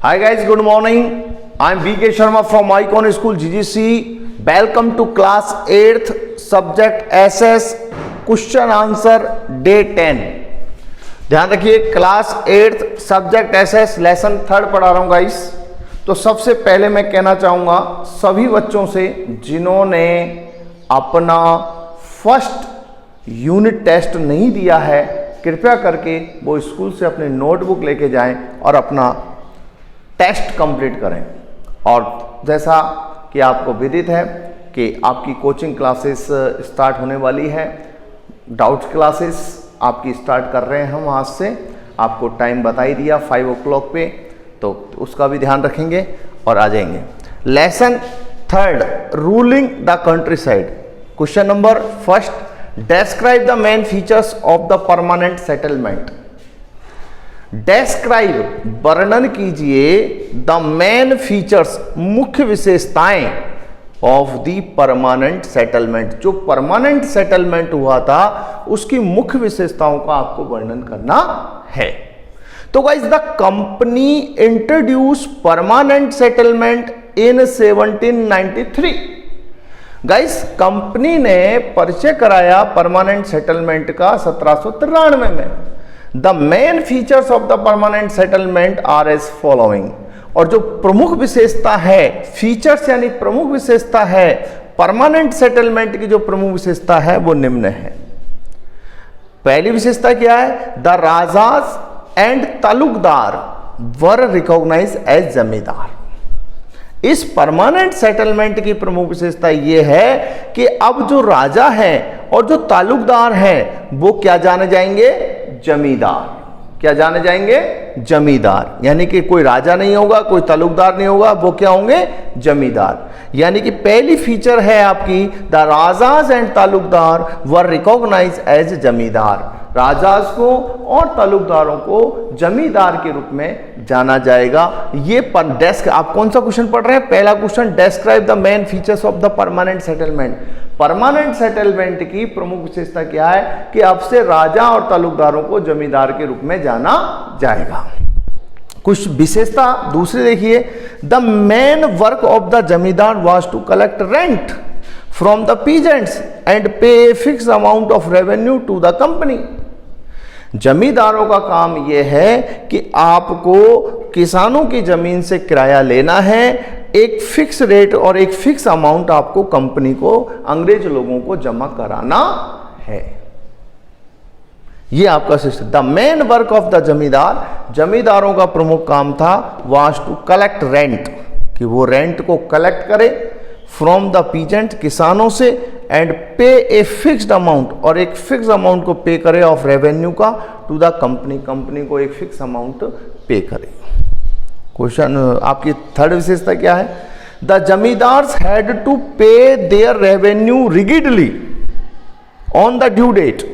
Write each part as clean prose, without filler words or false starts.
Hi guys, good morning. I am VK Sharma from Icon School GGC. Welcome to class 8th subject SS question answer day 10. ध्यान रखिए class 8th subject SS lesson 3 पढ़ा रहा हूँ guys. तो सबसे पहले मैं कहना चाहूँगा सभी बच्चों से जिन्होंने अपना फर्स्ट यूनिट टेस्ट नहीं दिया है, कृपया करके वो स्कूल से अपने नोटबुक लेके जाएं और अपना टेस्ट कंप्लीट करें। और जैसा कि आपको विदित है कि आपकी कोचिंग क्लासेस स्टार्ट होने वाली है, डाउट क्लासेस आपकी स्टार्ट कर रहे हैं हम आज से। आपको टाइम बता ही दिया 5 o'clock पे, तो उसका भी ध्यान रखेंगे और आ जाएंगे। Lesson 3 ruling the country side. Question number first, describe the main features of the permanent settlement. Describe वर्णन कीजिए द मेन फीचर्स मुख्य विशेषताएं ऑफ द परमानेंट सेटलमेंट। जो परमानेंट सेटलमेंट हुआ था उसकी मुख्य विशेषताओं का आपको वर्णन करना है। तो guys the company introduce permanent settlement in 1793। Guys company ने परिचय कराया परमानेंट सेटलमेंट का 1793 में। The main features of the permanent settlement are as following. और जो प्रमुख विशेषता है, फीचर्स यानी प्रमुख विशेषता है परमानेंट सेटलमेंट की, जो प्रमुख विशेषता है वो निम्न है। पहली विशेषता क्या है? The rajas and taluqdar were recognise as zamindar. इस परमानेंट सेटलमेंट की प्रमुख विशेषता यह है कि अब जो राजा हैं और जो तालुकदार हैं वो क्या जाने जाएंगे? जमींदार। क्या जाने जाएंगे? जमींदार। यानी कि कोई राजा नहीं होगा, कोई तालुकदार नहीं होगा, वो क्या होंगे? जमींदार। यानी कि पहली फीचर है आपकी the rajas and taluqdar were recognise as zamindar. Rajas को और तालुकदारों को जमींदार के रूप में जाना जाएगा। ये डेस्क आप कौन सा क्वेश्चन पढ़ रहे हैं? पहला question, describe the main features of the permanent settlement. Permanent settlement की प्रमुख विशेषता क्या है कि अब से राजा और तालुकदारों को जमींदार के रूप में जाना जाएगा। कुछ विशेषता दूसरी देखिए, the main work of the zamindar was to collect rent from the peasants and pay a fix amount of revenue to the company. जमींदारों का काम यह है कि आपको किसानों की जमीन से किराया लेना है, एक फिक्स रेट और एक फिक्स अमाउंट आपको कंपनी को, अंग्रेज लोगों को जमा कराना है। यह आपका system. The main work of the जमींदार, जमींदारों का प्रमुख काम था वाज टू कलेक्ट रेंट, कि वो रेंट को कलेक्ट करे फ्रॉम द पीजेंट, किसानों से, and pay a fixed amount, और एक फिक्स अमाउंट को पे करे ऑफ रेवेन्यू का टू द कंपनी, कंपनी को एक फिक्स अमाउंट पे करे। क्वेश्चन आपकी थर्ड विशेषता क्या है? The zamindars had to pay their revenue rigidly on the due date.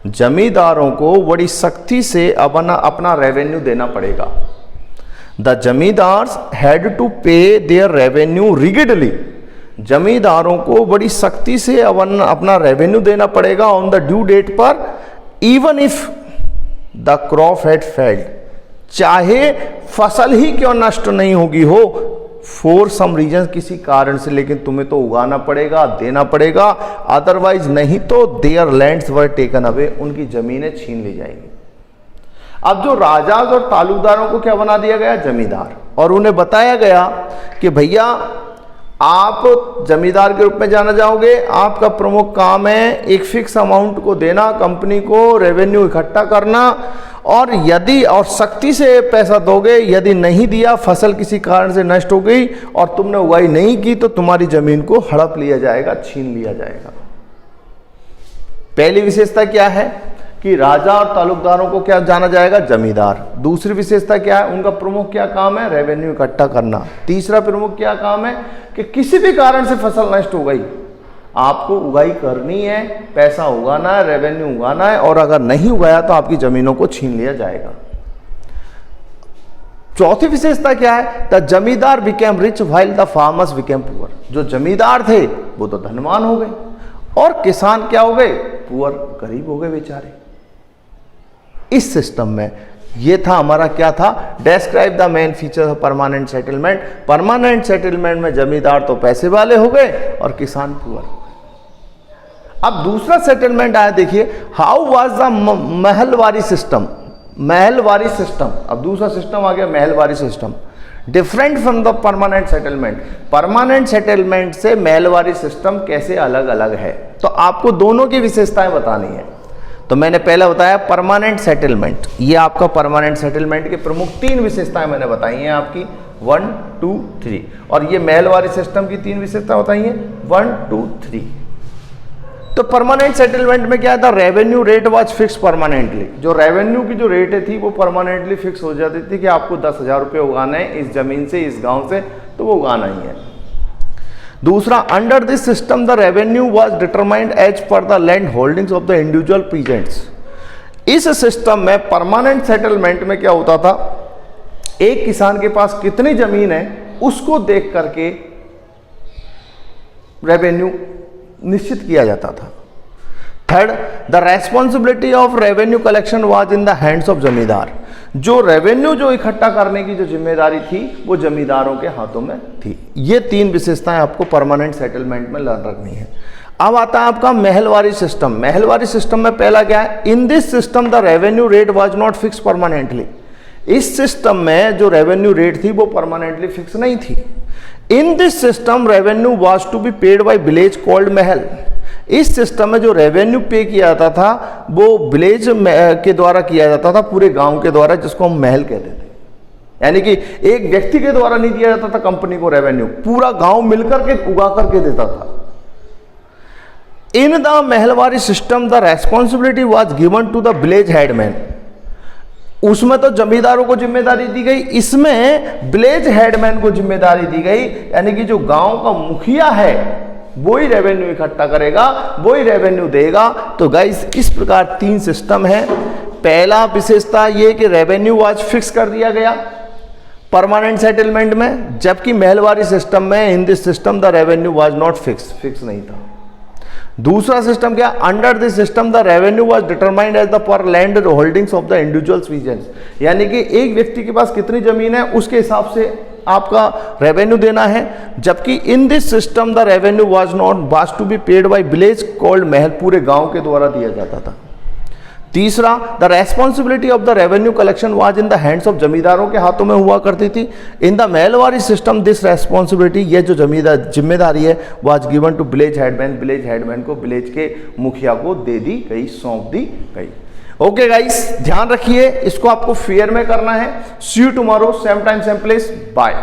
जमींदारों को बड़ी सख्ती से अपना रेवेन्यू देना पड़ेगा। The zamindars had to pay their revenue rigidly. जमींदारों को बड़ी सख्ती से अपना रेवेन्यू देना पड़ेगा ऑन द ड्यू डेट पर, even if the crop had failed, चाहे फसल ही क्यों नष्ट नहीं होगी हो, फॉर सम रीजन, किसी कारण से, लेकिन तुम्हें तो उगाना पड़ेगा, देना पड़ेगा, अदरवाइज नहीं तो there lands were taken away, उनकी जमीनें छीन ली जाएंगी। अब जो राजाज और तालुकदारों को क्या बना दिया गया? जमींदार। और उन्हें बताया गया कि भैया आप जमींदार के रूप में जाना जाओगे, आपका प्रमुख काम है एक फिक्स अमाउंट को देना कंपनी को, रेवेन्यू इकट्ठा करना, और यदि और सख्ती से पैसा दोगे, यदि नहीं दिया, फसल किसी कारण से नष्ट हो गई और तुमने उगाई नहीं की, तो तुम्हारी जमीन को हड़प लिया जाएगा, छीन लिया जाएगा। पहली विशेषता क्या है कि राजा और तालुकदारों को क्या जाना जाएगा? जमींदार। दूसरी विशेषता क्या है? उनका प्रमुख क्या काम है? रेवेन्यू इकट्ठा करना। तीसरा प्रमुख क्या काम है कि किसी भी कारण से फसल नष्ट हो गई, आपको उगाई करनी है, पैसा उगाना है, रेवेन्यू उगाना है, और अगर नहीं उगाया तो आपकी जमीनों को छीन लिया जाएगा। चौथी विशेषता क्या है? द जमींदार became rich while the farmers became poor. जो जमींदार थे वो तो धनवान हो गए और किसान क्या हो गए? पुअर, गरीब हो गए बेचारे। इस सिस्टम में ये था हमारा क्या था, describe the main feature of permanent settlement. Permanent settlement में जमींदार तो पैसे वाले हो गए और किसान पुअर हो गए। अब दूसरा सेटलमेंट आया, देखिए how was the Mahalwari system. Mahalwari system, अब दूसरा सिस्टम आ गया Mahalwari system, different from the permanent settlement. Permanent settlement से महलवारी सिस्टम कैसे अलग अलग है, तो आपको दोनों की विशेषताएं बतानी है। तो मैंने पहले बताया परमानेंट सेटलमेंट, ये आपका परमानेंट सेटलमेंट की प्रमुख 3 विशेषताएं मैंने बताई हैं आपकी 1, 2, 3, और ये महलवारी सिस्टम की 3 विशेषताएं बताई हैं 1, 2, 3। तो परमानेंट सेटलमेंट में क्या था, revenue rate was fix permanently. जो रेवेन्यू की जो रेट थी वो परमानेंटली फिक्स हो जाती थी कि आपको 10,000 रुपये उगाना है इस जमीन से, इस गांव से, तो वो उगाना ही है। दूसरा, under this system the revenue was determined as per the land holdings of the individual peasants. इस सिस्टम में परमानेंट सेटलमेंट में क्या होता था, एक किसान के पास कितनी जमीन है उसको देख करके रेवेन्यू निश्चित किया जाता था। Third, the responsibility of revenue collection was in the hands of जमींदार। जो रेवेन्यू जो इकट्ठा करने की जो जिम्मेदारी थी वो जमींदारों के हाथों में थी। ये 3 विशेषताएं आपको परमानेंट सेटलमेंट में लर्न रखनी है। अब आता है आपका महलवारी सिस्टम। महलवारी सिस्टम में पहला क्या है, इन this system the revenue rate was not fix permanently. इस सिस्टम में जो रेवेन्यू रेट थी वो परमानेंटली फिक्स नहीं थी। In this system revenue was to be paid by village called mahal. इस सिस्टम में जो रेवेन्यू पे किया जाता था वो विलेज के द्वारा किया जाता था, पूरे गांव के द्वारा, जिसको हम महल कहते थे। यानी कि एक व्यक्ति के द्वारा नहीं दिया जाता था कंपनी को रेवेन्यू, पूरा गांव मिलकर के उगा करके देता था। In the Mahalwari system the responsibility was given to the village headman. उसमें तो जमींदारों को जिम्मेदारी दी गई, इसमें विलेज हेडमैन को जिम्मेदारी दी गई, यानी कि जो गांव का मुखिया है वो ही रेवेन्यू इकट्ठा करेगा, वो ही रेवेन्यू देगा। तो गाइस इस प्रकार 3 सिस्टम है। पहला विशेषता ये कि रेवेन्यू वाज फिक्स कर दिया गया परमानेंट सेटलमेंट में, जबकि महलवारी सिस्टम में in this system the revenue was not fix नहीं था। दूसरा सिस्टम क्या, under this system the revenue was determined as the per land holdings of the individual peasants. यानी कि एक व्यक्ति के पास कितनी जमीन है उसके हिसाब से आपका रेवेन्यू देना है, जबकि in this system the revenue was to be paid by village called mahal, पूरे गांव के द्वारा दिया जाता था। तीसरा, the responsibility of the revenue collection was in the hands of, जमींदारों के हाथों में हुआ करती थी। In the Mahalwari system this responsibility, ये जो जिम्मेदारी है was given to village headman. Village headman को विलेज के मुखिया को दे दी गई, सौंप दी गई। ओके गाइस, ध्यान रखिए, इसको आपको फेयर में करना है। See you tomorrow, same time same place, bye.